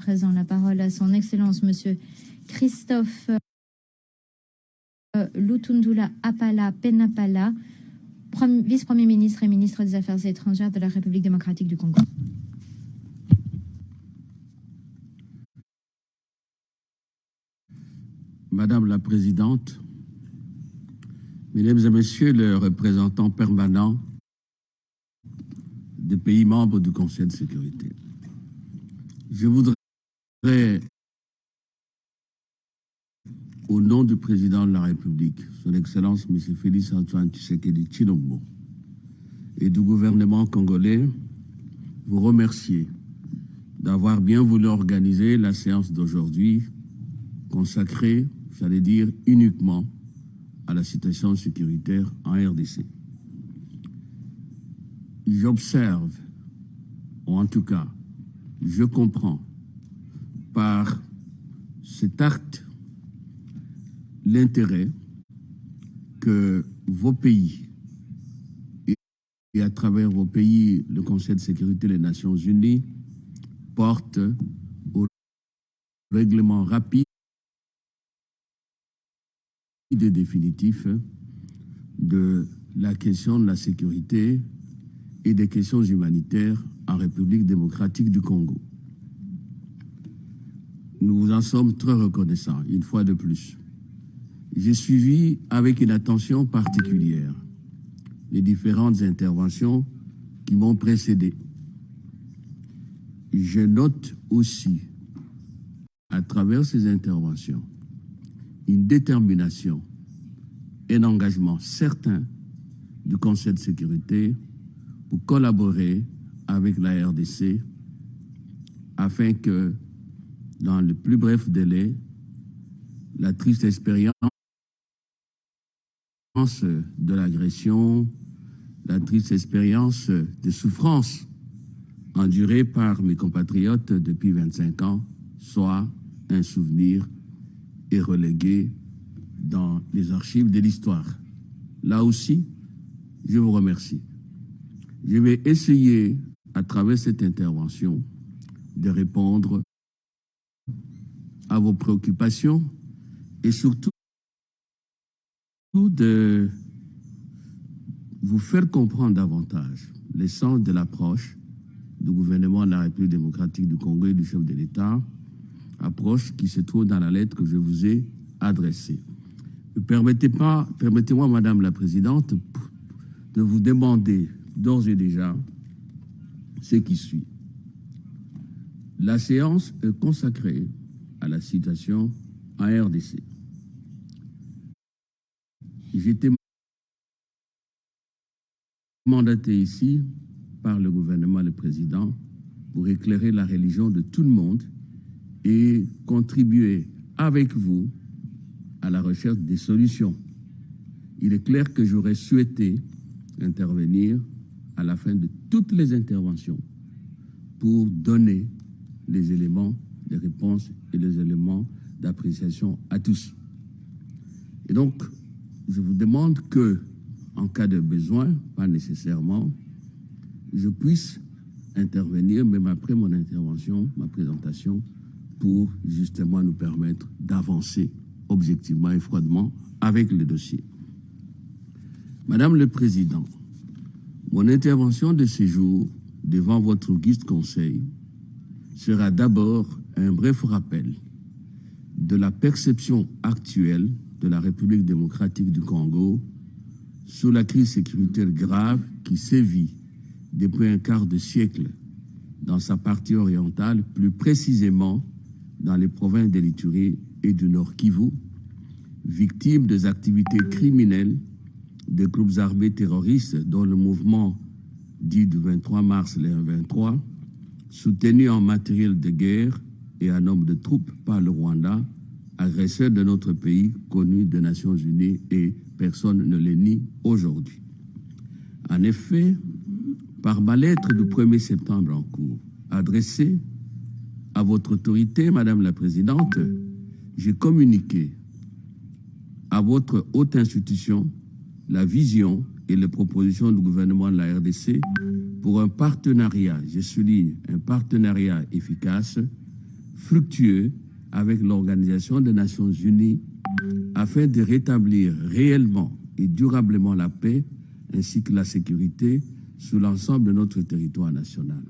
présent la parole à son Excellence, Monsieur Christophe Lutundula Apala Penapala, vice-premier ministre et ministre des Affaires étrangères de la République démocratique du Congo. Madame la Présidente, Mesdames et Messieurs les représentants permanents des pays membres du Conseil de sécurité, je voudrais, au nom du Président de la République, Son Excellence M. Félix Antoine Tshisekedi Tshilombo, et du gouvernement congolais, vous remercier d'avoir bien voulu organiser la séance d'aujourd'hui consacrée, j'allais dire, uniquement à la situation sécuritaire en RDC. J'observe, ou en tout cas, je comprends par cet acte l'intérêt que vos pays, et à travers vos pays, le Conseil de sécurité des Nations Unies, portent au règlement rapide et définitif de la question de la sécurité et des questions humanitaires en République démocratique du Congo. Nous vous en sommes très reconnaissants, une fois de plus. J'ai suivi avec une attention particulière les différentes interventions qui m'ont précédé. Je note aussi, à travers ces interventions, une détermination, un engagement certain du Conseil de sécurité pour collaborer avec la RDC afin que, dans le plus bref délai, la triste expérience de l'agression, la triste expérience de souffrance endurée par mes compatriotes depuis 25 ans soit un souvenir et relégué dans les archives de l'histoire. Là aussi, je vous remercie. Je vais essayer, à travers cette intervention, de répondre à vos préoccupations et surtout de vous faire comprendre davantage l'essence de l'approche du gouvernement de la République démocratique du Congo et du chef de l'État, approche qui se trouve dans la lettre que je vous ai adressée. Permettez-moi, Madame la Présidente, de vous demander d'ores et déjà ce qui suit. La séance est consacrée à la situation en RDC. J'étais mandaté ici par le gouvernement et le président pour éclairer la religion de tout le monde et contribuer avec vous à la recherche des solutions. Il est clair que j'aurais souhaité intervenir à la fin de toutes les interventions pour donner les éléments de réponse et les éléments d'appréciation à tous. Et donc, je vous demande que, en cas de besoin, pas nécessairement, je puisse intervenir, même après mon intervention, ma présentation, pour justement nous permettre d'avancer objectivement et froidement avec le dossier. Madame le Président, mon intervention de ce jour devant votre auguste conseil sera d'abord un bref rappel de la perception actuelle de la République démocratique du Congo sous la crise sécuritaire grave qui sévit depuis un quart de siècle dans sa partie orientale, plus précisément dans les provinces de l'Ituri et du Nord Kivu, victimes des activités criminelles des groupes armés terroristes dont le mouvement dit du 23 mars le 23, soutenu en matériel de guerre et en nombre de troupes par le Rwanda, agresseur de notre pays, connu des Nations Unies et personne ne le nie aujourd'hui. En effet, par ma lettre du 1er septembre en cours, adressée à votre autorité, Madame la Présidente, j'ai communiqué à votre haute institution la vision et les propositions du gouvernement de la RDC pour un partenariat, je souligne, un partenariat efficace fructueux avec l'Organisation des Nations Unies afin de rétablir réellement et durablement la paix ainsi que la sécurité sur l'ensemble de notre territoire national.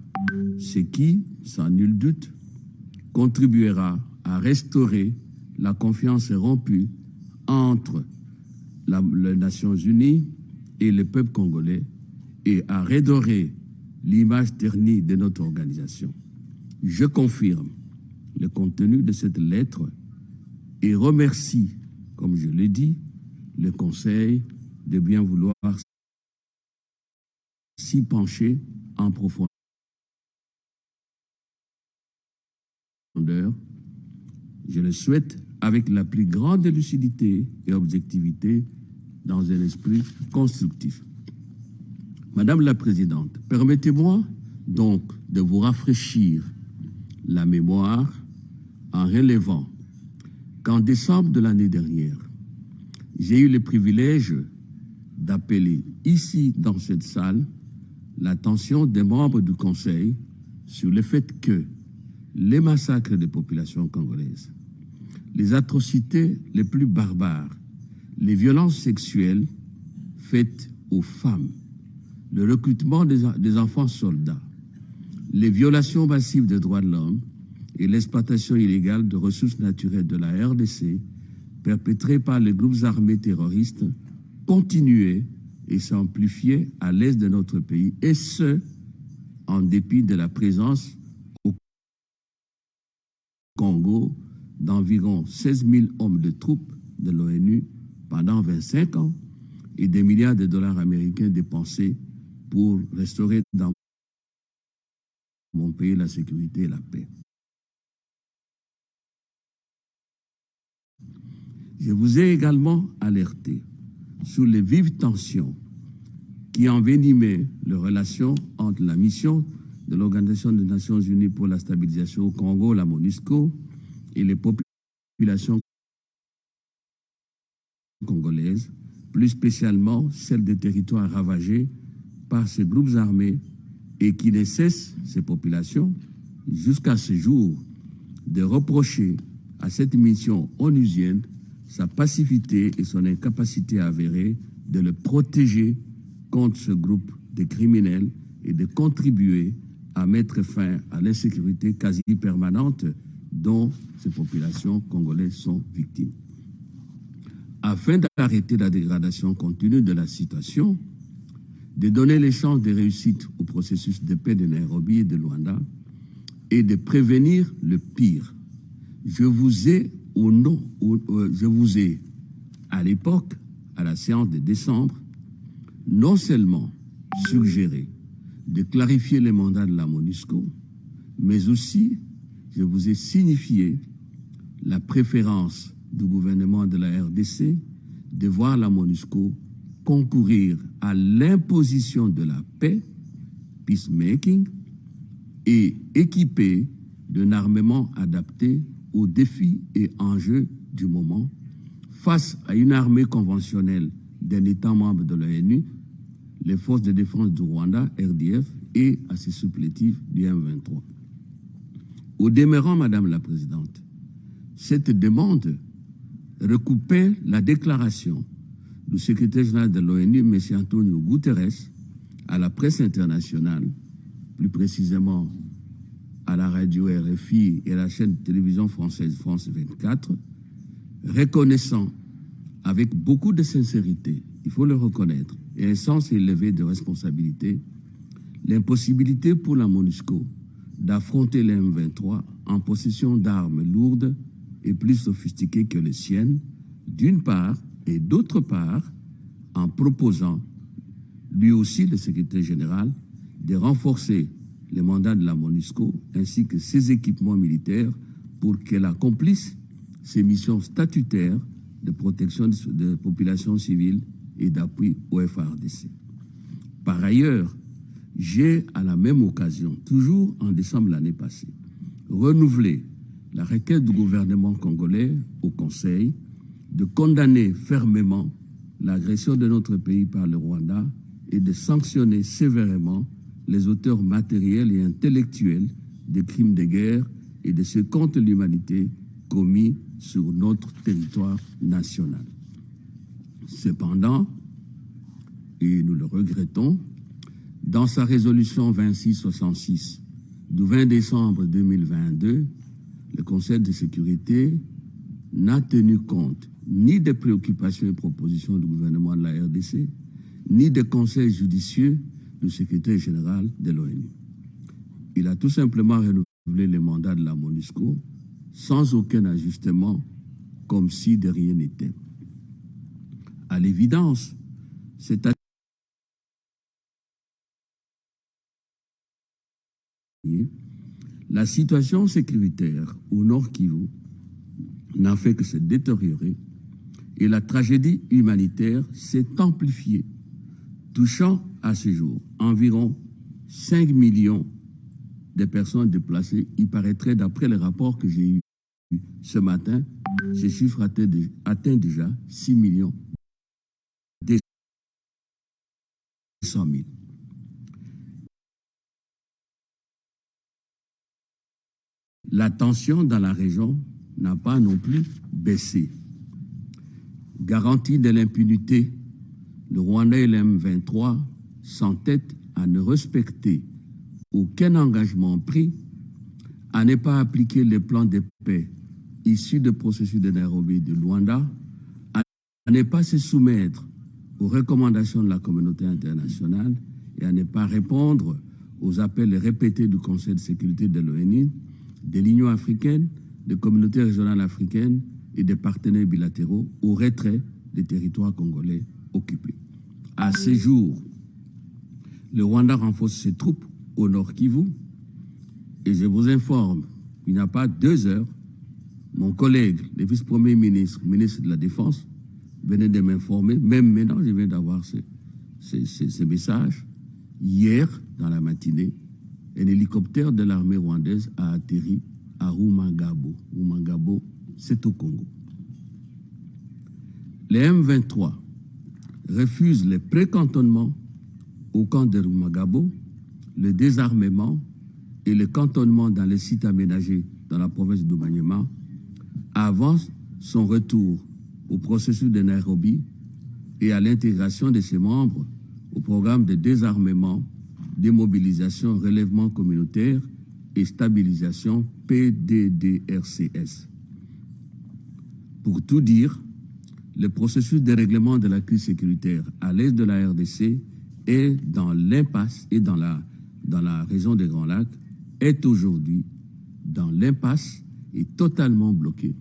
Ce qui, sans nul doute, contribuera à restaurer la confiance rompue entre les Nations Unies et le peuple congolais et à redorer l'image ternie de notre organisation. Je confirme le contenu de cette lettre et remercie, comme je l'ai dit, le Conseil de bien vouloir s'y pencher en profondeur. Je le souhaite avec la plus grande lucidité et objectivité dans un esprit constructif. Madame la Présidente, permettez-moi donc de vous rafraîchir la mémoire en relevant qu'en décembre de l'année dernière, j'ai eu le privilège d'appeler ici dans cette salle l'attention des membres du Conseil sur le fait que les massacres des populations congolaises, les atrocités les plus barbares, les violences sexuelles faites aux femmes, le recrutement des enfants soldats, les violations massives des droits de l'homme et l'exploitation illégale de ressources naturelles de la RDC perpétrées par les groupes armés terroristes continuaient et s'amplifiaient à l'est de notre pays, et ce, en dépit de la présence au Congo d'environ 16 000 hommes de troupes de l'ONU pendant 25 ans et des milliards de dollars américains dépensés pour restaurer dans mon pays la sécurité et la paix. Je vous ai également alerté sur les vives tensions qui envenimaient les relations entre la mission de l'Organisation des Nations Unies pour la stabilisation au Congo, la MONUSCO, et les populations congolaises, plus spécialement celles des territoires ravagés par ces groupes armés et qui ne cessent, ces populations, jusqu'à ce jour, de reprocher à cette mission onusienne sa passivité et son incapacité avérée de le protéger contre ce groupe de criminels et de contribuer à mettre fin à l'insécurité quasi permanente dont ces populations congolaises sont victimes. Afin d'arrêter la dégradation continue de la situation, de donner les chances de réussite au processus de paix de Nairobi et de Luanda et de prévenir le pire, je vous ai, à l'époque, à la séance de décembre, non seulement suggéré de clarifier les mandats de la MONUSCO, mais aussi je vous ai signifié la préférence du gouvernement de la RDC de voir la MONUSCO concourir à l'imposition de la paix, peacemaking, et équipée d'un armement adapté aux défis et enjeux du moment face à une armée conventionnelle d'un État membre de l'ONU, les forces de défense du Rwanda, RDF, et à ses supplétifs du M23. Au demeurant, Madame la Présidente, cette demande recoupait la déclaration du secrétaire général de l'ONU, M. Antonio Guterres, à la presse internationale, plus précisément à la radio RFI et à la chaîne de télévision française France 24, reconnaissant avec beaucoup de sincérité, il faut le reconnaître, et un sens élevé de responsabilité, l'impossibilité pour la MONUSCO d'affronter les M23 en possession d'armes lourdes et plus sophistiquées que les siennes, d'une part, et d'autre part, en proposant, lui aussi le secrétaire général, de renforcer les mandats de la MONUSCO ainsi que ses équipements militaires pour qu'elle accomplisse ses missions statutaires de protection des populations civiles et d'appui au FARDC. Par ailleurs, j'ai, à la même occasion, toujours en décembre l'année passée, renouvelé la requête du gouvernement congolais au Conseil de condamner fermement l'agression de notre pays par le Rwanda et de sanctionner sévèrement les auteurs matériels et intellectuels des crimes de guerre et de ce contre l'humanité commis sur notre territoire national. Cependant, et nous le regrettons, dans sa résolution 2666 du 20 décembre 2022, le Conseil de sécurité n'a tenu compte ni des préoccupations et propositions du gouvernement de la RDC, ni des conseils judicieux du secrétaire général de l'ONU. Il a tout simplement renouvelé les mandats de la MONUSCO sans aucun ajustement, comme si de rien n'était. À l'évidence, c'est la situation sécuritaire au Nord Kivu n'a fait que se détériorer et la tragédie humanitaire s'est amplifiée, touchant à ce jour environ 5 millions de personnes déplacées. Il paraîtrait, d'après les rapports que j'ai eus ce matin, ce chiffre atteint déjà 6 millions 200 000. La tension dans la région n'a pas non plus baissé. Garantie de l'impunité, le Rwanda et le M23 s'entêtent à ne respecter aucun engagement pris, à ne pas appliquer les plans de paix issus du processus de Nairobi et de Luanda, à ne pas se soumettre aux recommandations de la communauté internationale et à ne pas répondre aux appels répétés du Conseil de sécurité de l'ONU, de l'Union africaine, des communautés régionales africaines et des partenaires bilatéraux au retrait des territoires congolais occupés. À ce jour, le Rwanda renforce ses troupes au Nord Kivu et je vous informe, il n'y a pas 2 heures, mon collègue, le vice-premier ministre, ministre de la Défense, venait de m'informer, même maintenant je viens d'avoir ces messages. Hier, dans la matinée, un hélicoptère de l'armée rwandaise a atterri à Rumangabo. Rumangabo, c'est au Congo. Les M23 refusent le pré-cantonnement au camp de Rumangabo, le désarmement et le cantonnement dans les sites aménagés dans la province du Maniema avant son retour au processus de Nairobi et à l'intégration de ses membres au programme de désarmement, démobilisation, relèvement communautaire et stabilisation PDDRCS. Pour tout dire, le processus de règlement de la crise sécuritaire à l'est de la RDC est dans l'impasse et dans la région des Grands Lacs est aujourd'hui dans l'impasse et totalement bloqué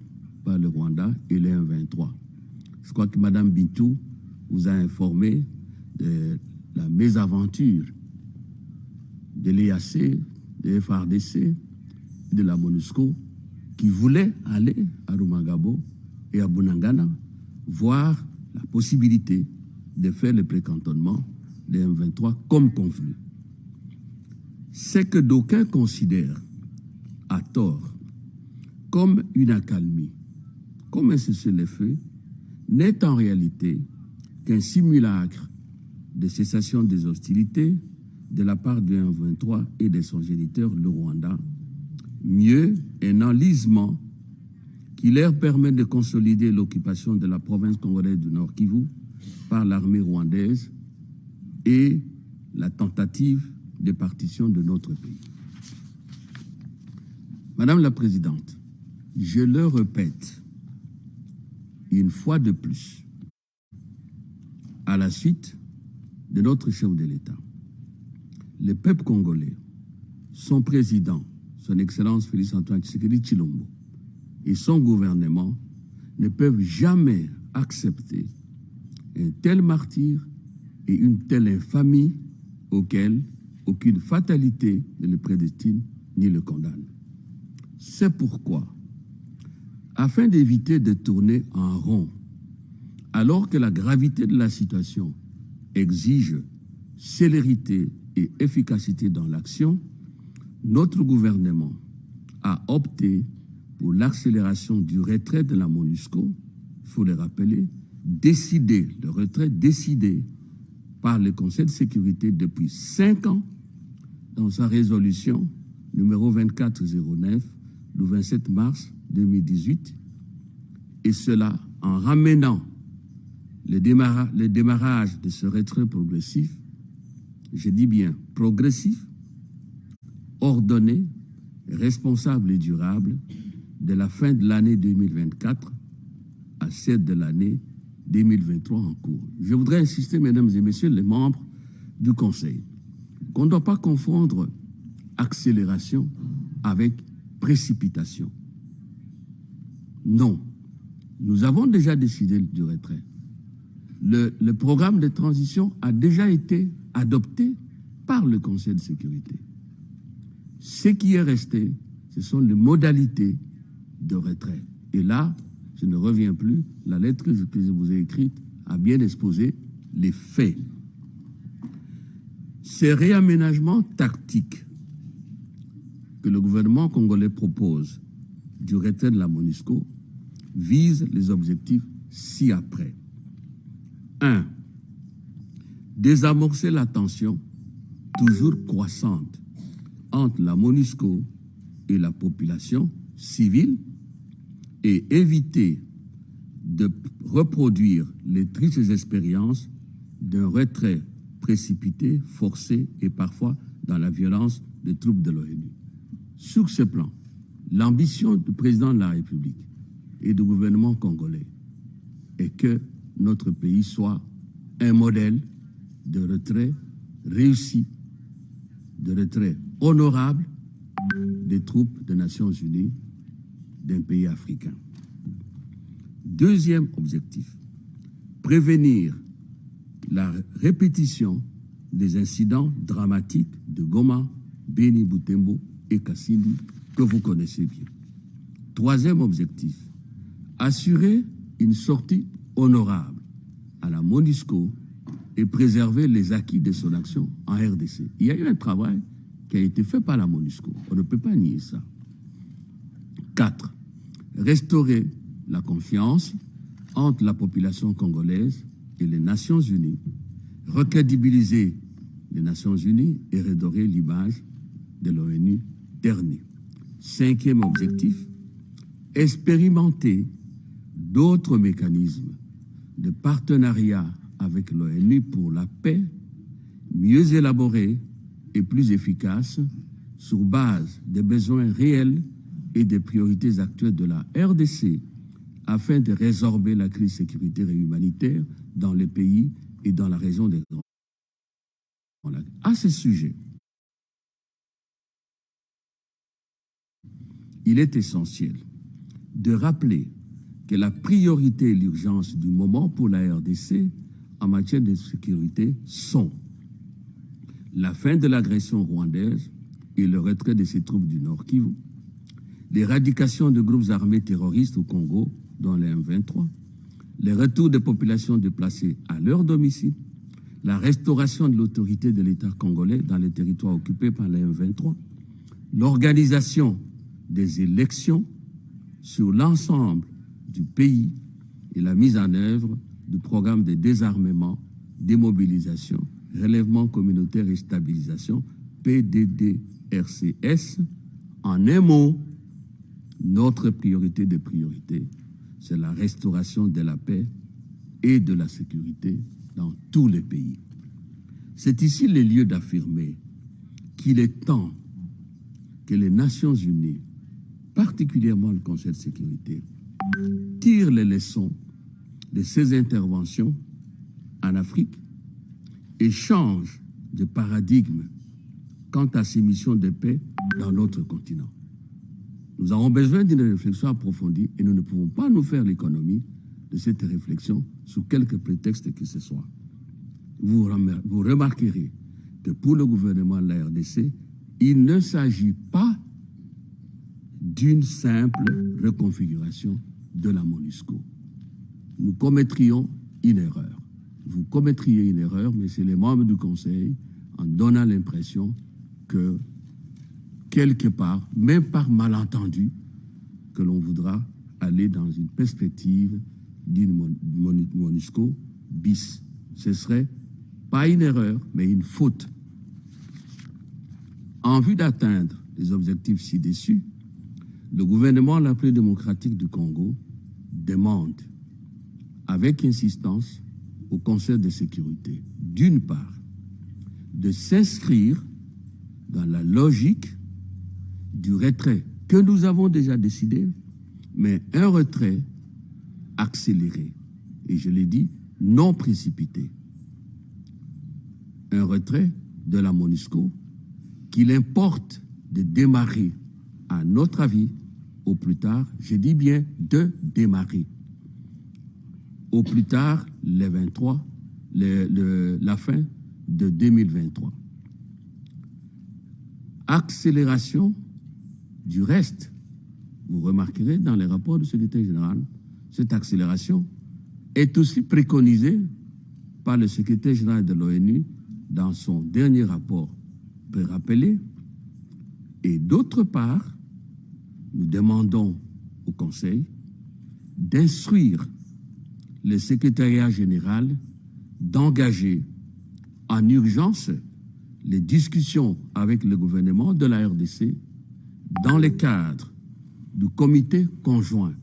par le Rwanda et les M23. Je crois que Mme Bintou vous a informé de la mésaventure de l'EAC, de FRDC, de la MONUSCO, qui voulaient aller à Rumangabo et à Bunagana, voir la possibilité de faire le précantonnement des M23 comme convenu. C'est que d'aucuns considèrent, à tort, comme une accalmie, comme un cessez-le-feu, n'est en réalité qu'un simulacre de cessation des hostilités de la part du M23 et de son géniteur, le Rwanda, mieux un enlisement qui leur permet de consolider l'occupation de la province congolaise du Nord Kivu par l'armée rwandaise et la tentative de partition de notre pays. Madame la Présidente, je le répète une fois de plus, à la suite de notre chef de l'État, le peuple congolais, son président, son Excellence Félix-Antoine Tshisekedi Tshilombo, et son gouvernement ne peuvent jamais accepter un tel martyre et une telle infamie auquel aucune fatalité ne le prédestine ni le condamne. C'est pourquoi, afin d'éviter de tourner en rond, alors que la gravité de la situation exige célérité et efficacité dans l'action, notre gouvernement a opté pour l'accélération du retrait de la MONUSCO, il faut le rappeler, le retrait décidé par le Conseil de sécurité depuis 5 ans dans sa résolution numéro 2409 du 27 mars 2018, et cela en ramenant le démarrage de ce retrait progressif, je dis bien progressif, ordonné, responsable et durable, de la fin de l'année 2024 à celle de l'année 2023 en cours. Je voudrais insister, mesdames et messieurs les membres du Conseil, qu'on ne doit pas confondre accélération avec précipitation. Non, nous avons déjà décidé du retrait. Le programme de transition a déjà été adopté par le Conseil de sécurité. Ce qui est resté, ce sont les modalités de retrait. Et là, je ne reviens plus, la lettre que je vous ai écrite a bien exposé les faits. Ces réaménagements tactiques que le gouvernement congolais propose du retrait de la MONUSCO visent les objectifs ci-après. 1. Désamorcer la tension toujours croissante entre la MONUSCO et la population civile et éviter de reproduire les tristes expériences d'un retrait précipité, forcé et parfois dans la violence des troupes de l'ONU. Sur ce plan, l'ambition du président de la République et du gouvernement congolais est que notre pays soit un modèle de retrait réussi, de retrait honorable des troupes des Nations Unies d'un pays africain. Deuxième objectif, prévenir la répétition des incidents dramatiques de Goma, Beni, Butembo et Kasindi que vous connaissez bien. Troisième objectif, assurer une sortie honorable à la MONUSCO et préserver les acquis de son action en RDC. Il y a eu un travail qui a été fait par la MONUSCO. On ne peut pas nier ça. 4. Restaurer la confiance entre la population congolaise et les Nations Unies, recrédibiliser les Nations Unies et redorer l'image de l'ONU dernier. Cinquième objectif, expérimenter d'autres mécanismes de partenariat avec l'ONU pour la paix, mieux élaborés et plus efficaces sur base des besoins réels et des priorités actuelles de la RDC afin de résorber la crise sécuritaire et humanitaire dans les pays et dans la région des Grands Lacs. À ce sujet, il est essentiel de rappeler que la priorité et l'urgence du moment pour la RDC en matière de sécurité sont la fin de l'agression rwandaise et le retrait de ses troupes du Nord Kivu, l'éradication de groupes armés terroristes au Congo, dont les M23, le retour des populations déplacées à leur domicile, la restauration de l'autorité de l'État congolais dans les territoires occupés par les M23, l'organisation des élections sur l'ensemble du pays et la mise en œuvre du programme de désarmement, démobilisation, relèvement communautaire et stabilisation, PDDRCS. En un mot, notre priorité des priorités, c'est la restauration de la paix et de la sécurité dans tous les pays. C'est ici le lieu d'affirmer qu'il est temps que les Nations Unies, particulièrement le Conseil de sécurité, tirent les leçons de ces interventions en Afrique et changent de paradigme quant à ces missions de paix dans notre continent. Nous avons besoin d'une réflexion approfondie et nous ne pouvons pas nous faire l'économie de cette réflexion sous quelque prétexte que ce soit. Vous remarquerez que pour le gouvernement de la RDC, il ne s'agit pas d'une simple reconfiguration de la MONUSCO. Nous commettrions une erreur. Vous commettriez une erreur, mais c'est les membres du Conseil, en donnant l'impression que, quelque part, même par malentendu, que l'on voudra aller dans une perspective d'une MONUSCO bis. Ce serait pas une erreur, mais une faute. En vue d'atteindre les objectifs ci-dessus, le gouvernement la République démocratique du Congo demande avec insistance au Conseil de sécurité, d'une part, de s'inscrire dans la logique du retrait que nous avons déjà décidé, mais un retrait accéléré. Et je l'ai dit, non précipité. Un retrait de la MONUSCO qu'il importe de démarrer, à notre avis, au plus tard, je dis bien de démarrer, au plus tard, les 23, la fin de 2023. Accélération du reste. Vous remarquerez dans les rapports du secrétaire général, cette accélération est aussi préconisée par le secrétaire général de l'ONU dans son dernier rapport pré-rappelé. Et d'autre part, nous demandons au Conseil d'instruire le secrétariat général d'engager en urgence les discussions avec le gouvernement de la RDC dans le cadre du comité conjoint.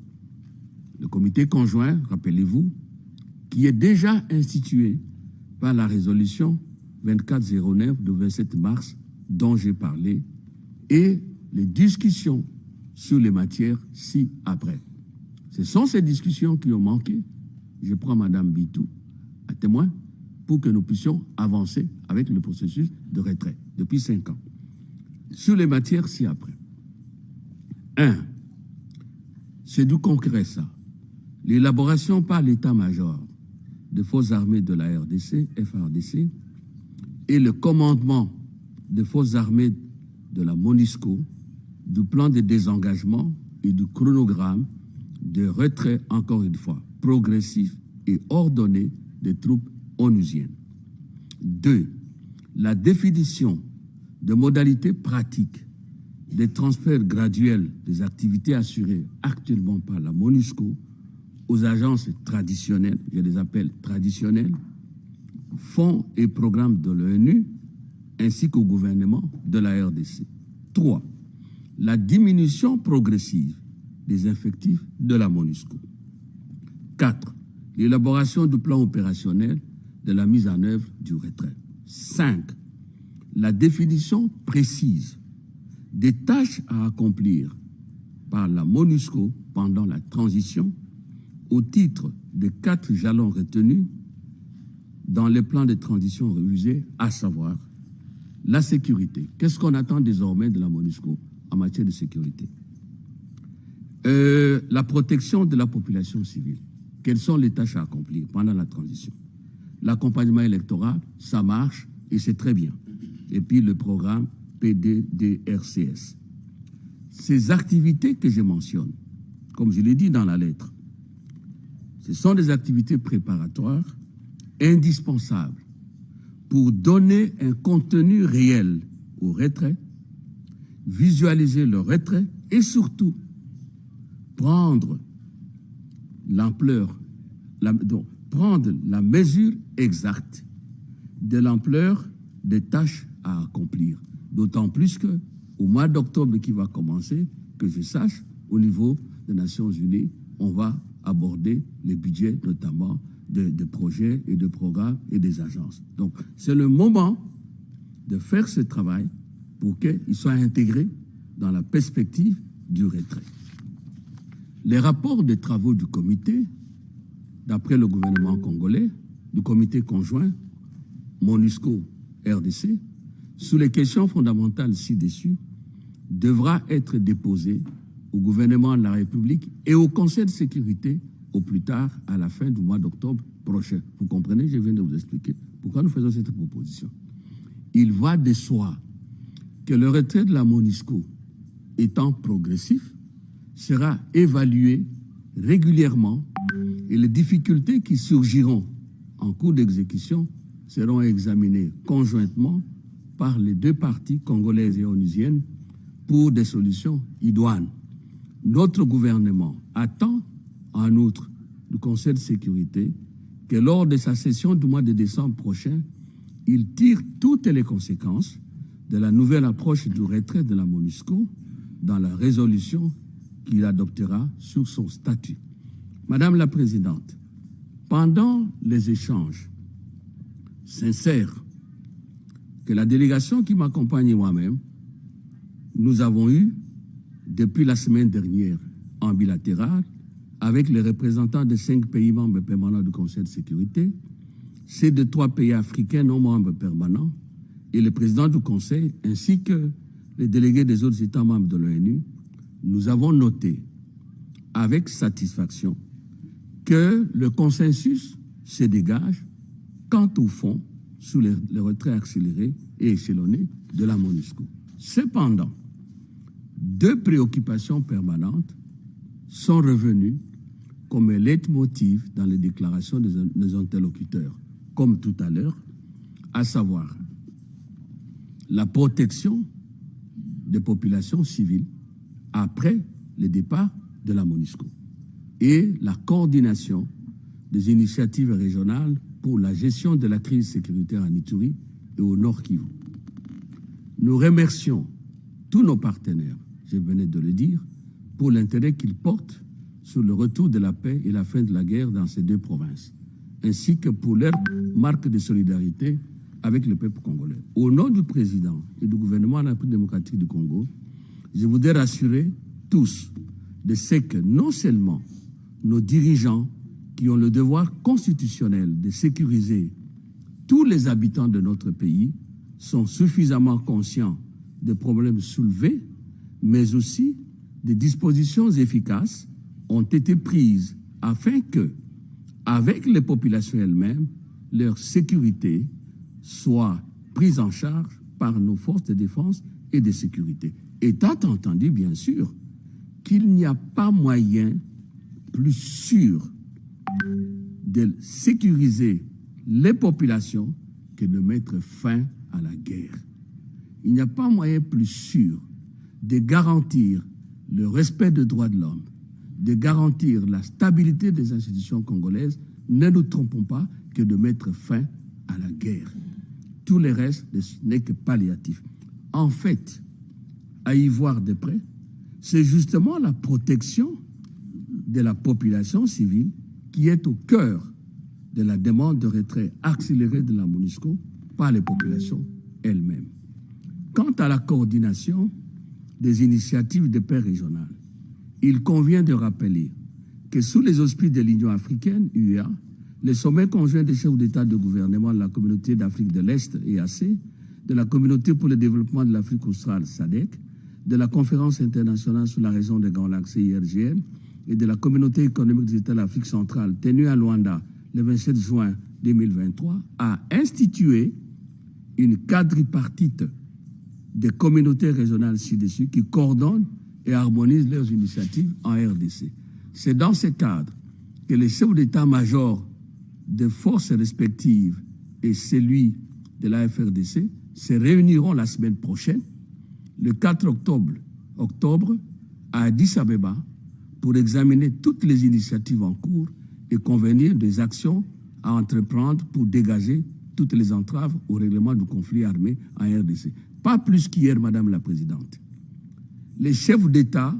Le comité conjoint, rappelez-vous, qui est déjà institué par la résolution 2409 du 27 mars dont j'ai parlé, et les discussions sur les matières ci-après. Ce sont ces discussions qui ont manqué. Je prends Mme Bitou à témoin pour que nous puissions avancer avec le processus de retrait depuis 5 ans. Sur les matières ci-après. 1. C'est du concret, ça. L'élaboration par l'état-major des forces armées de la RDC, FARDC, et le commandement des forces armées de la MONUSCO, du plan de désengagement et du chronogramme de retrait, encore une fois, progressif et ordonné des troupes onusiennes. 2. La définition de modalités pratiques des transferts graduels des activités assurées actuellement par la MONUSCO aux agences traditionnelles, je les appelle traditionnelles, fonds et programmes de l'ONU, ainsi qu'au gouvernement de la RDC. 3. La diminution progressive des effectifs de la MONUSCO. 4. L'élaboration du plan opérationnel de la mise en œuvre du retrait. 5. La définition précise des tâches à accomplir par la MONUSCO pendant la transition au titre des 4 jalons retenus dans les plans de transition révisés, à savoir la sécurité. Qu'est-ce qu'on attend désormais de la MONUSCO en matière de sécurité? La protection de la population civile. Quelles sont les tâches à accomplir pendant la transition? L'accompagnement électoral, ça marche et c'est très bien. Et puis le programme PDDRCS. Ces activités que je mentionne, comme je l'ai dit dans la lettre, ce sont des activités préparatoires indispensables pour donner un contenu réel au retrait, visualiser le retrait et surtout prendre l'ampleur, prendre la mesure exacte de l'ampleur des tâches à accomplir. D'autant plus qu'au mois d'octobre qui va commencer, que je sache, au niveau des Nations Unies, on va aborder les budgets notamment de projets et de programmes et des agences. Donc, c'est le moment de faire ce travail pour qu'il soit intégré dans la perspective du retrait. Les rapports des travaux du comité, d'après le gouvernement congolais, du comité conjoint MONUSCO-RDC, sur les questions fondamentales ci-dessus, devra être déposé au gouvernement de la République et au Conseil de sécurité au plus tard à la fin du mois d'octobre prochain. Vous comprenez, je viens de vous expliquer pourquoi nous faisons cette proposition. Il va de soi que le retrait de la MONUSCO étant progressif sera évalué régulièrement et les difficultés qui surgiront en cours d'exécution seront examinées conjointement par les 2 parties congolaises et onusiennes pour des solutions idoines. Notre gouvernement attend, en outre, du Conseil de sécurité que lors de sa session du mois de décembre prochain, il tire toutes les conséquences de la nouvelle approche du retrait de la MONUSCO dans la résolution qu'il adoptera sur son statut. Madame la Présidente, pendant les échanges sincères que la délégation qui m'accompagne et moi-même, nous avons eu depuis la semaine dernière en bilatéral avec les représentants de 5 pays membres permanents du Conseil de sécurité, ces 3 pays africains non membres permanents et le président du Conseil ainsi que les délégués des autres États membres de l'ONU, nous avons noté avec satisfaction que le consensus se dégage quant au fond sous le retrait accéléré et échelonné de la MONUSCO. Cependant, 2 préoccupations permanentes sont revenues comme leitmotiv dans les déclarations des interlocuteurs, comme tout à l'heure, à savoir la protection des populations civiles après le départ de la MONUSCO et la coordination des initiatives régionales pour la gestion de la crise sécuritaire en Ituri et au Nord Kivu. Nous remercions tous nos partenaires, je venais de le dire, pour l'intérêt qu'ils portent sur le retour de la paix et la fin de la guerre dans ces 2 provinces, ainsi que pour leur marque de solidarité avec le peuple congolais. Au nom du président et du gouvernement de la République démocratique du Congo, je voudrais rassurer tous de ce que non seulement nos dirigeants qui ont le devoir constitutionnel de sécuriser tous les habitants de notre pays sont suffisamment conscients des problèmes soulevés, mais aussi des dispositions efficaces ont été prises afin que, avec les populations elles-mêmes, leur sécurité soit prise en charge par nos forces de défense et de sécurité. Étant entendu, bien sûr, qu'il n'y a pas moyen plus sûr de sécuriser les populations que de mettre fin à la guerre. Il n'y a pas moyen plus sûr de garantir le respect des droits de l'homme, de garantir la stabilité des institutions congolaises, ne nous trompons pas, que de mettre fin à la guerre. Tout le reste n'est que palliatif. En fait, à y voir de près, c'est justement la protection de la population civile qui est au cœur de la demande de retrait accéléré de la MONUSCO par les populations elles-mêmes. Quant à la coordination des initiatives de paix régionales, il convient de rappeler que sous les auspices de l'Union africaine, UEA, le sommet conjoint des chefs d'État de gouvernement de la communauté d'Afrique de l'Est, EAC, de la communauté pour le développement de l'Afrique australe, SADC, de la conférence internationale sur la région des Grands Lacs, CIRGL, et de la communauté économique des États de l'Afrique centrale, tenue à Luanda le 27 juin 2023, a institué une quadripartite des communautés régionales ci-dessus qui coordonnent et harmonisent leurs initiatives en RDC. C'est dans ce cadre que les chefs d'état-major des forces respectives et celui de la FRDC se réuniront la semaine prochaine, le 4 octobre, à Addis Abeba, pour examiner toutes les initiatives en cours et convenir des actions à entreprendre pour dégager toutes les entraves au règlement du conflit armé en RDC. Pas plus qu'hier, Madame la Présidente. Les chefs d'État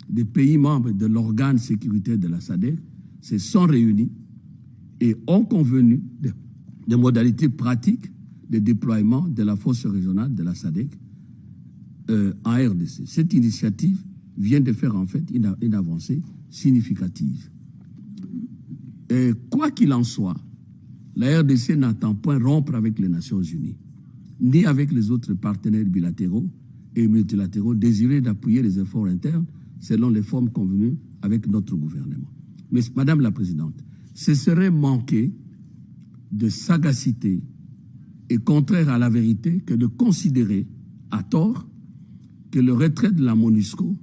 des pays membres de l'organe sécuritaire de la SADC se sont réunis et ont convenu des modalités pratiques de déploiement de la force régionale de la SADC en RDC. Cette initiative vient de faire en fait une avancée significative. Et quoi qu'il en soit, la RDC n'entend point rompre avec les Nations Unies, ni avec les autres partenaires bilatéraux et multilatéraux désirés d'appuyer les efforts internes selon les formes convenues avec notre gouvernement. Mais Madame la Présidente, ce serait manquer de sagacité et contraire à la vérité que de considérer à tort que le retrait de la MONUSCO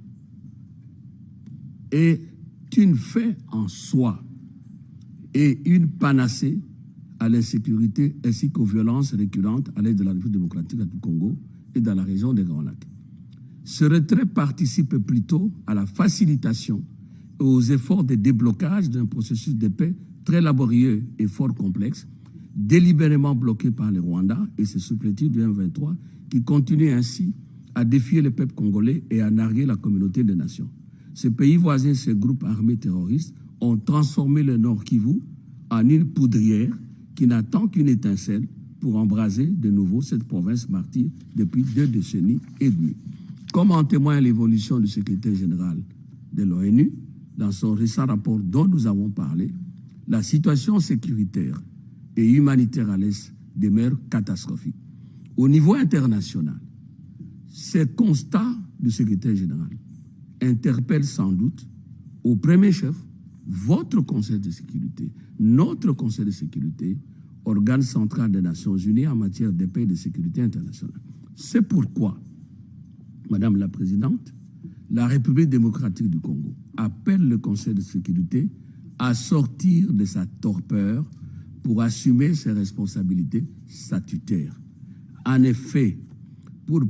est une fin en soi et une panacée à l'insécurité ainsi qu'aux violences récurrentes à l'est de la République démocratique du Congo et dans la région des Grands Lacs. Ce retrait participe plutôt à la facilitation et aux efforts de déblocage d'un processus de paix très laborieux et fort complexe, délibérément bloqué par le Rwanda et ses supplétifs du M23, qui continuent ainsi à défier le peuple congolais et à narguer la communauté des nations. Ces pays voisins, ces groupes armés terroristes, ont transformé le Nord Kivu en une poudrière qui n'attend qu'une étincelle pour embraser de nouveau cette province martyre depuis 2 décennies et demie. Comme en témoigne l'évolution du secrétaire général de l'ONU, dans son récent rapport dont nous avons parlé, la situation sécuritaire et humanitaire à l'Est demeure catastrophique. Au niveau international, ces constats du secrétaire général interpellent sans doute au premier chef votre Conseil de sécurité, notre Conseil de sécurité, organe central des Nations Unies en matière de paix et de sécurité internationale. C'est pourquoi, Madame la Présidente, la République démocratique du Congo appelle le Conseil de sécurité à sortir de sa torpeur pour assumer ses responsabilités statutaires. En effet, pour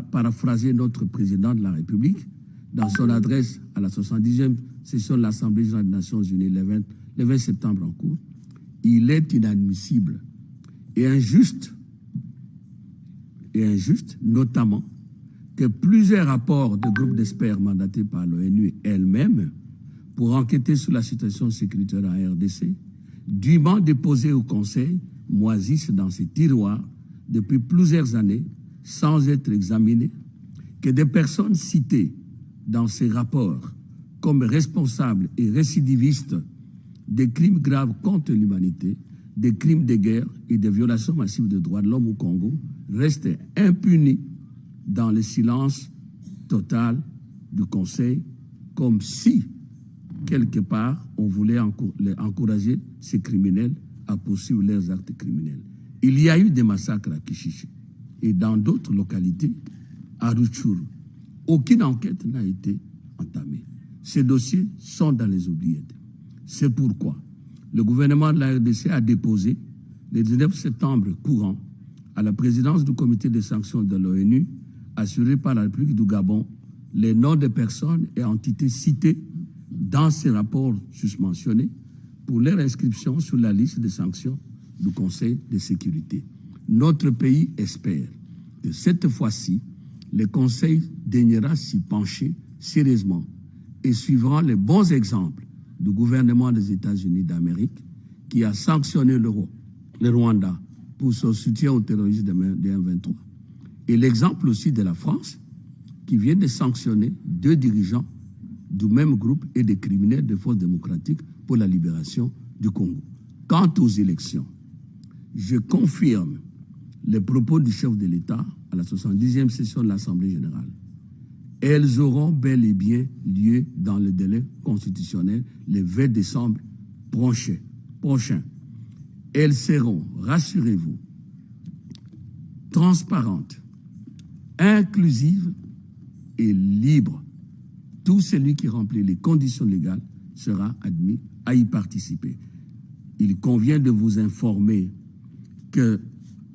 paraphraser notre président de la République, dans son adresse à la 70e session de l'Assemblée générale des Nations Unies le 20 septembre en cours, il est inadmissible et injuste, notamment, que plusieurs rapports de groupes d'experts mandatés par l'ONU elle-même pour enquêter sur la situation sécuritaire en RDC, dûment déposés au Conseil, moisissent dans ces tiroirs depuis plusieurs années sans être examinés, que des personnes citées dans ces rapports comme responsables et récidivistes des crimes graves contre l'humanité, des crimes de guerre et des violations massives des droits de l'homme au Congo restent impunis dans le silence total du Conseil, comme si, quelque part, on voulait encourager ces criminels à poursuivre leurs actes criminels. Il y a eu des massacres à Kishishi et dans d'autres localités, à Rutshuru. Aucune enquête n'a été entamée. Ces dossiers sont dans les oubliettes. C'est pourquoi le gouvernement de la RDC a déposé, le 19 septembre courant, à la présidence du comité de sanctions de l'ONU, assuré par la République du Gabon, les noms des personnes et entités citées dans ces rapports susmentionnés pour leur inscription sur la liste des sanctions du Conseil de sécurité. Notre pays espère que cette fois-ci, le Conseil daignera s'y pencher sérieusement et suivra les bons exemples du gouvernement des États-Unis d'Amérique qui a sanctionné le Rwanda pour son soutien au terrorisme de M23. Et l'exemple aussi de la France qui vient de sanctionner 2 dirigeants du même groupe et des criminels de forces démocratiques pour la libération du Congo. Quant aux élections, je confirme les propos du chef de l'État à la 70e session de l'Assemblée générale. Elles auront bel et bien lieu dans le délai constitutionnel le 20 décembre prochain. Elles seront, rassurez-vous, transparentes, inclusives et libres. Tout celui qui remplit les conditions légales sera admis à y participer. Il convient de vous informer que,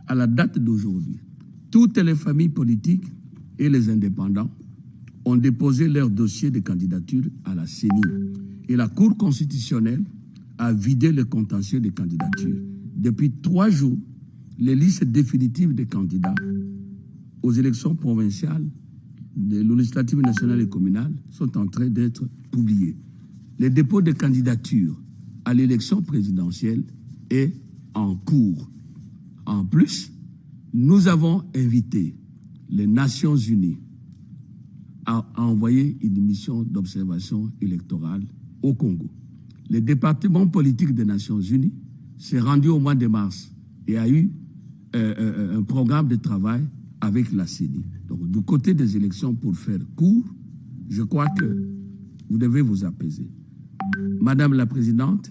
à la date d'aujourd'hui, toutes les familles politiques et les indépendants ont déposé leur dossier de candidature à la CENI. Et la Cour constitutionnelle a vidé le contentieux des candidatures. Depuis 3 jours, les listes définitives des candidats aux élections provinciales, les législatives nationales et communales sont en train d'être publiées. Le dépôt de candidature à l'élection présidentielle est en cours. En plus, nous avons invité les Nations Unies à envoyer une mission d'observation électorale au Congo. Le département politique des Nations Unies s'est rendu au mois de mars et a eu un programme de travail avec la CENI. Donc, du côté des élections, pour faire court, je crois que vous devez vous apaiser. Madame la Présidente,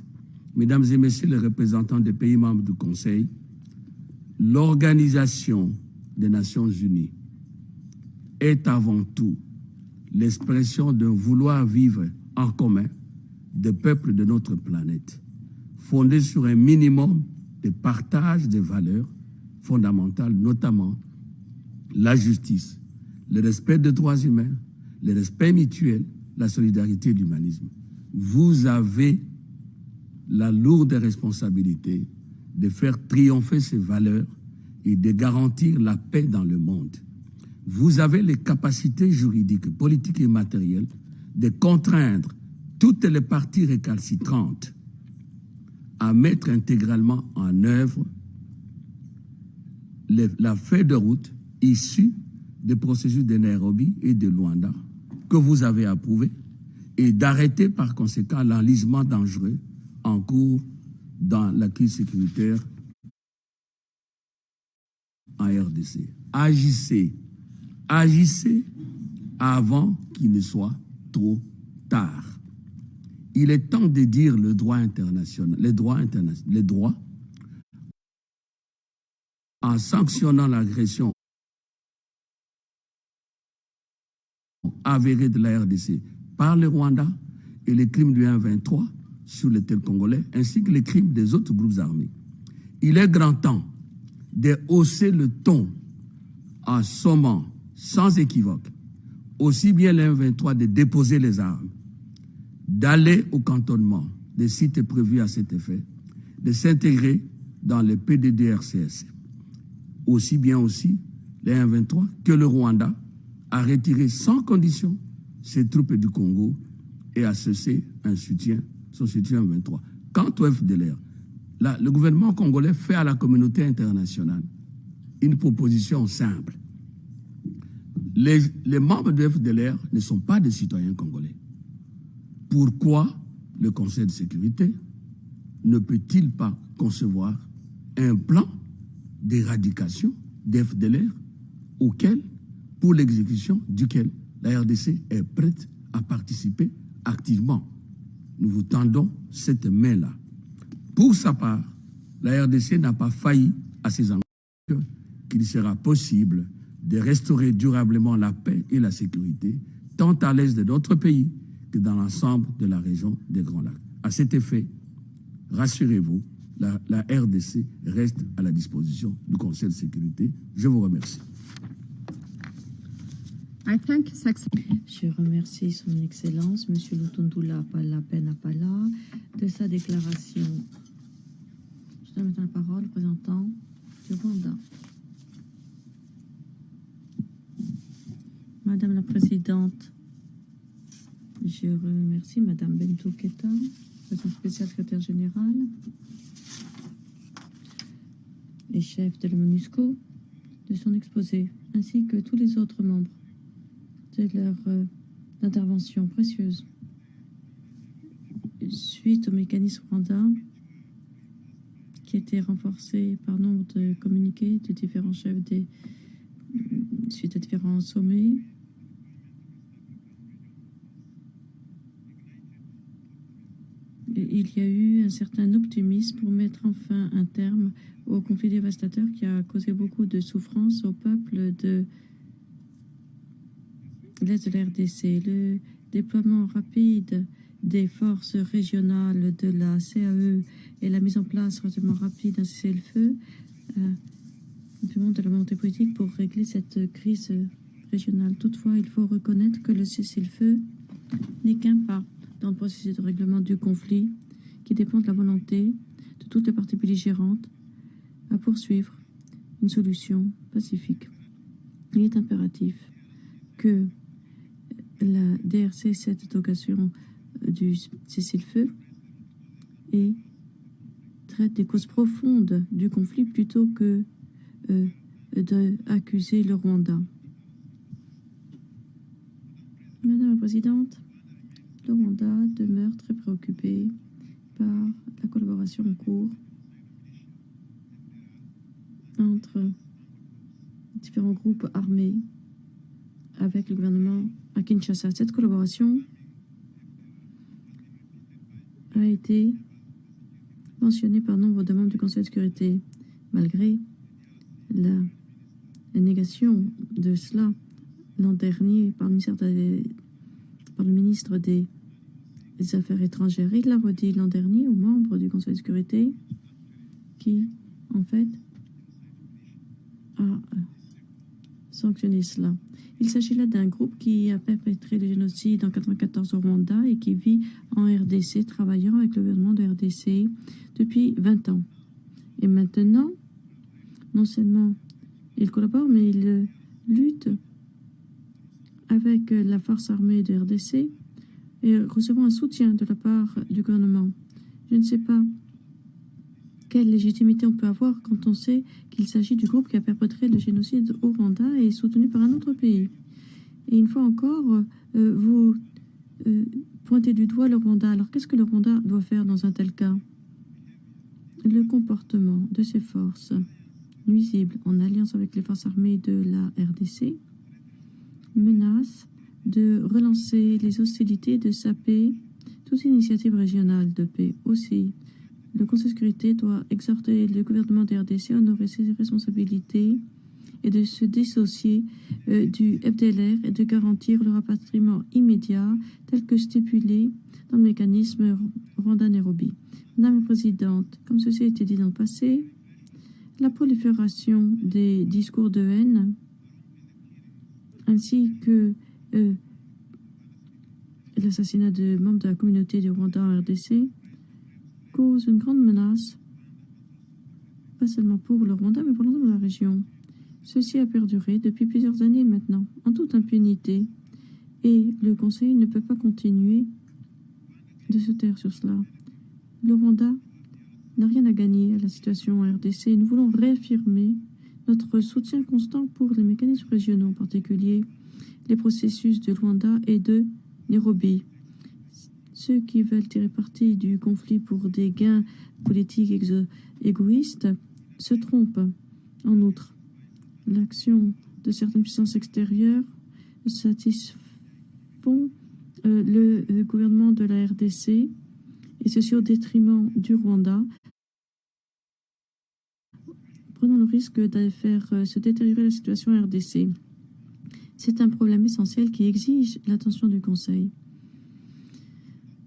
Mesdames et Messieurs les représentants des pays membres du Conseil, l'Organisation des Nations Unies est avant tout l'expression d'un vouloir vivre en commun des peuples de notre planète, fondé sur un minimum de partage des valeurs fondamentales, notamment la justice, le respect des droits humains, le respect mutuel, la solidarité et l'humanisme. Vous avez la lourde responsabilité de faire triompher ces valeurs et de garantir la paix dans le monde. Vous avez les capacités juridiques, politiques et matérielles de contraindre toutes les parties récalcitrantes à mettre intégralement en œuvre la feuille de route issue des processus de Nairobi et de Luanda que vous avez approuvé et d'arrêter par conséquent l'enlisement dangereux en cours dans la crise sécuritaire en RDC. Agissez avant qu'il ne soit trop tard. Il est temps de dire le droit international, les droits en sanctionnant l'agression avérée de la RDC par le Rwanda et les crimes du 1-23 sur le territoire congolais, ainsi que les crimes des autres groupes armés. Il est grand temps de hausser le ton en sommant sans équivoque aussi bien le 1-23 de déposer les armes, d'aller au cantonnement des sites prévus à cet effet, de s'intégrer dans le PDDRCS, aussi bien aussi les 1-23 que le Rwanda a retiré sans condition ses troupes du Congo et a cessé son soutien au 23. Quant au FDLR, le gouvernement congolais fait à la communauté internationale une proposition simple. Les membres du FDLR ne sont pas des citoyens congolais. Pourquoi le Conseil de sécurité ne peut-il pas concevoir un plan d'éradication des FDLR pour l'exécution duquel la RDC est prête à participer activement? Nous vous tendons cette main-là. Pour sa part, la RDC n'a pas failli à ses engagements qu'il sera possible de restaurer durablement la paix et la sécurité, tant à l'est de notre pays que dans l'ensemble de la région des Grands Lacs. À cet effet, rassurez-vous, la RDC reste à la disposition du Conseil de sécurité. Je vous remercie. Je remercie son Excellence, M. Lutundula Palla, de sa déclaration. Je donne maintenant la parole au représentant du Rwanda. Madame la Présidente, je remercie Madame Bintou Keita, présidente spéciale secrétaire générale, et chef de la MONUSCO, de son exposé, ainsi que tous les autres membres de leur intervention précieuse. Suite au mécanisme Rwanda, qui a été renforcé par nombre de communiqués de différents chefs suite à différents sommets, il y a eu un certain optimisme pour mettre enfin un terme au conflit dévastateur qui a causé beaucoup de souffrance au peuple de l'Est de la RDC. Le déploiement rapide des forces régionales de la CAE et la mise en place relativement rapide d'un cessez-le-feu demande de la volonté politique pour régler cette crise régionale. Toutefois, il faut reconnaître que le cessez-le-feu n'est qu'un pas dans le processus de règlement du conflit qui dépend de la volonté de toutes les parties belligérantes à poursuivre une solution pacifique. Il est impératif que la DRC cette occasion du cessez-le-feu et traite des causes profondes du conflit plutôt que d'accuser le Rwanda. Madame la Présidente, le Rwanda demeure très préoccupé par la collaboration en cours entre différents groupes armés avec le gouvernement à Kinshasa. Cette collaboration a été mentionnée par nombre de membres du Conseil de sécurité, malgré la négation de cela l'an dernier par le ministre des Affaires étrangères. Il l'a redit l'an dernier aux membres du Conseil de sécurité qui, en fait, a sanctionné cela. Il s'agit là d'un groupe qui a perpétré le génocide en 1994 au Rwanda et qui vit en RDC, travaillant avec le gouvernement de RDC depuis 20 ans. Et maintenant, non seulement il collabore, mais il lutte avec la force armée de RDC et recevons un soutien de la part du gouvernement. Je ne sais pas quelle légitimité on peut avoir quand on sait qu'il s'agit du groupe qui a perpétré le génocide au Rwanda et est soutenu par un autre pays. Et une fois encore, vous pointez du doigt le Rwanda. Alors qu'est-ce que le Rwanda doit faire dans un tel cas? Le comportement de ces forces nuisibles en alliance avec les forces armées de la RDC menace de relancer les hostilités, de saper toute initiative régionale de paix. Aussi, le Conseil de sécurité doit exhorter le gouvernement de RDC à honorer ses responsabilités et de se dissocier du FDLR et de garantir le rapatriement immédiat tel que stipulé dans le mécanisme Rwanda-Nairobi. Madame la Présidente, comme ceci a été dit dans le passé, la prolifération des discours de haine ainsi que l'assassinat de membres de la communauté du Rwanda en RDC cause une grande menace, pas seulement pour le Rwanda, mais pour l'ensemble de la région. Ceci a perduré depuis plusieurs années maintenant, en toute impunité, et le Conseil ne peut pas continuer de se taire sur cela. Le Rwanda n'a rien à gagner à la situation en RDC. Nous voulons réaffirmer notre soutien constant pour les mécanismes régionaux, en particulier les processus de Luanda et de Nairobi. Ceux qui veulent tirer parti du conflit pour des gains politiques égoïstes se trompent. En outre, l'action de certaines puissances extérieures satisfont le gouvernement de la RDC, et ceci au détriment du Rwanda, prenons le risque de faire se détériorer la situation en RDC. C'est un problème essentiel qui exige l'attention du Conseil.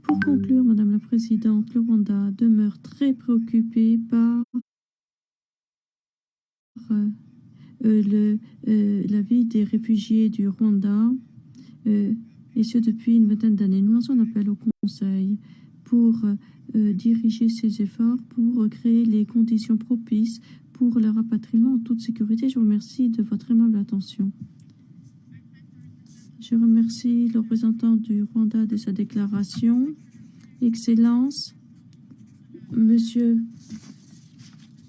Pour conclure, Madame la Présidente, le Rwanda demeure très préoccupé par la vie des réfugiés du Rwanda, et ce depuis une vingtaine d'années. Nous lançons un appel au Conseil pour diriger ses efforts, pour créer les conditions propices pour leur rapatriement en toute sécurité. Je vous remercie de votre aimable attention. Je remercie le représentant du Rwanda de sa déclaration. Excellence, Monsieur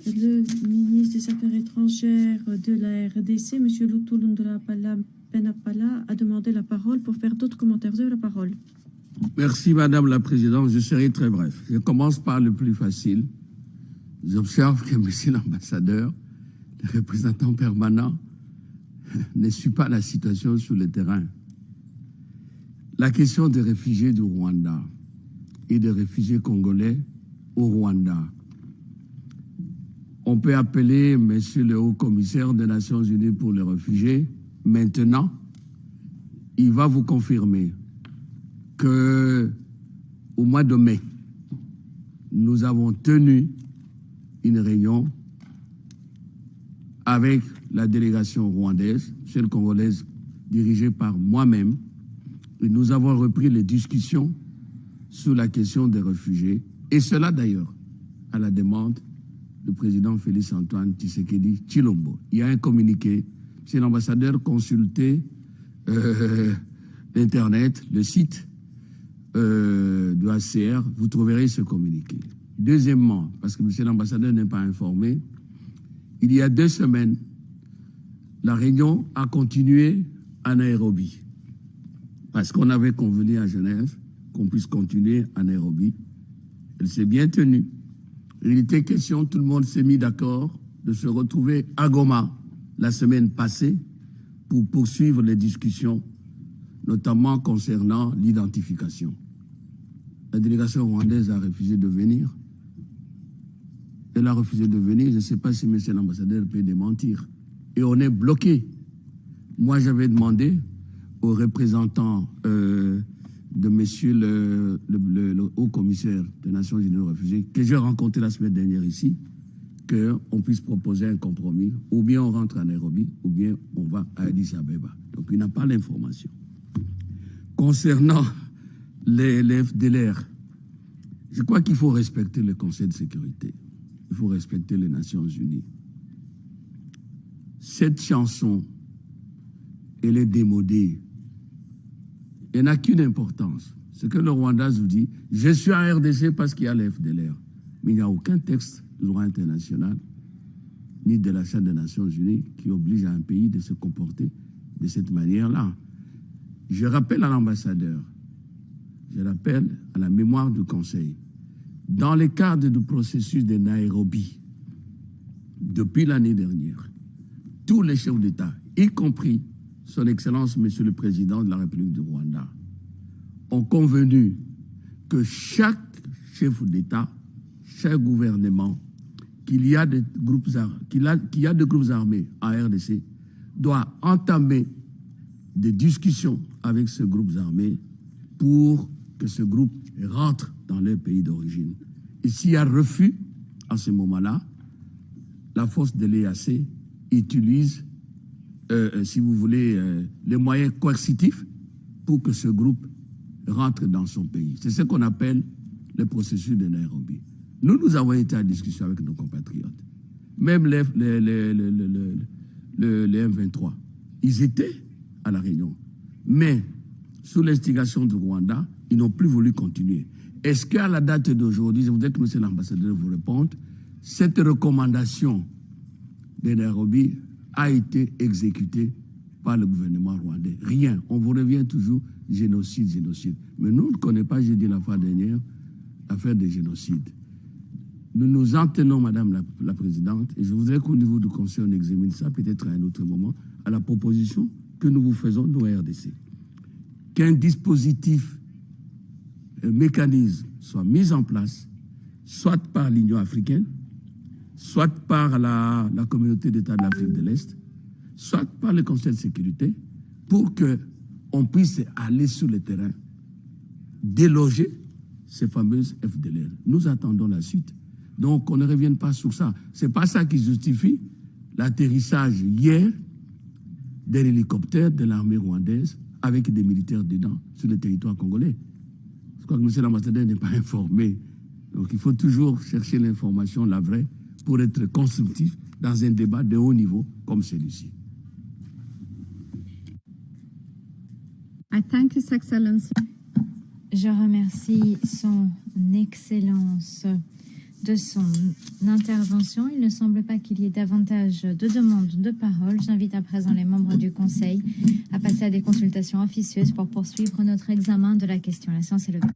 le ministre des Affaires étrangères de la RDC, Monsieur Lutulundula Penapala, a demandé la parole pour faire d'autres commentaires. Vous avez la parole. Merci, Madame la Présidente. Je serai très bref. Je commence par le plus facile. J'observe que Monsieur l'ambassadeur, le représentant permanent, ne suit pas la situation sur le terrain. La question des réfugiés du Rwanda et des réfugiés congolais au Rwanda. On peut appeler Monsieur le Haut-Commissaire des Nations Unies pour les réfugiés. Maintenant, il va vous confirmer qu'au mois de mai, nous avons tenu une réunion avec la délégation rwandaise, celle congolaise dirigée par moi-même, et nous avons repris les discussions sur la question des réfugiés, et cela d'ailleurs à la demande du président Félix-Antoine Tshisekedi Tshilombo. Il y a un communiqué, c'est l'ambassadeur consulté l'Internet, le site du HCR, vous trouverez ce communiqué. Deuxièmement, parce que monsieur l'ambassadeur n'est pas informé, il y a 2 semaines, la réunion a continué à Nairobi. Parce qu'on avait convenu à Genève qu'on puisse continuer à Nairobi. Elle s'est bien tenue. Il était question, tout le monde s'est mis d'accord de se retrouver à Goma la semaine passée pour poursuivre les discussions, notamment concernant l'identification. La délégation rwandaise a refusé de venir. Elle a refusé de venir. Je ne sais pas si monsieur l'ambassadeur peut démentir. Et on est bloqué. Moi, j'avais demandé aux représentants de monsieur le haut-commissaire des Nations Unies aux réfugiés, que j'ai rencontré la semaine dernière ici, qu'on puisse proposer un compromis. Ou bien on rentre à Nairobi, ou bien on va à Addis Abeba. Donc il n'a pas l'information. Concernant les FDLR, je crois qu'il faut respecter le Conseil de sécurité. Il faut respecter les Nations Unies. Cette chanson, elle est démodée. Elle n'a qu'une importance, ce que le Rwanda vous dit, je suis en RDC parce qu'il y a les FDLR. Mais il n'y a aucun texte du droit international, ni de la Charte des Nations Unies, qui oblige un pays de se comporter de cette manière-là. Je rappelle à l'ambassadeur, je rappelle à la mémoire du Conseil, dans le cadre du processus de Nairobi, depuis l'année dernière, tous les chefs d'État, y compris Son Excellence, Monsieur le Président de la République du Rwanda, ont convenu que chaque chef d'État, chaque gouvernement, qu'il y a des groupes armés en RDC, doit entamer des discussions avec ces groupes armés pour que ce groupe rentre dans leur pays d'origine. Et s'il y a refus, à ce moment-là, la force de l'EAC utilise, si vous voulez, les moyens coercitifs pour que ce groupe rentre dans son pays. C'est ce qu'on appelle le processus de Nairobi. Nous avons été en discussion avec nos compatriotes. Même les M23, ils étaient à La Réunion. Mais, sous l'instigation du Rwanda, ils n'ont plus voulu continuer. Est-ce qu'à la date d'aujourd'hui, je voudrais que M. l'ambassadeur vous réponde, cette recommandation de Nairobi a été exécutée par le gouvernement rwandais? Rien. On vous revient toujours génocide, génocide. Mais nous, on ne connaît pas, j'ai dit la fois dernière, l'affaire des génocides. Nous nous en tenons, Madame la Présidente, et je voudrais qu'au niveau du Conseil, on examine ça, peut-être à un autre moment, à la proposition que nous vous faisons, nous, RDC. Qu'un dispositif, un mécanisme soit mis en place, soit par l'Union africaine, soit par la communauté d'États de l'Afrique de l'Est, soit par le Conseil de sécurité, pour qu'on puisse aller sur le terrain, déloger ces fameuses FDLR. Nous attendons la suite. Donc, on ne revienne pas sur ça. Ce n'est pas ça qui justifie l'atterrissage hier d'un hélicoptère de l'armée rwandaise avec des militaires dedans sur le territoire congolais. Je crois que M. l'ambassadeur n'est pas informé. Donc, il faut toujours chercher l'information, la vraie, pour être constructif dans un débat de haut niveau comme celui-ci. I thank His Excellency. Je remercie son Excellence de son intervention. Il ne semble pas qu'il y ait davantage de demandes de parole. J'invite à présent les membres du Conseil à passer à des consultations officieuses pour poursuivre notre examen de la question. La séance est levée.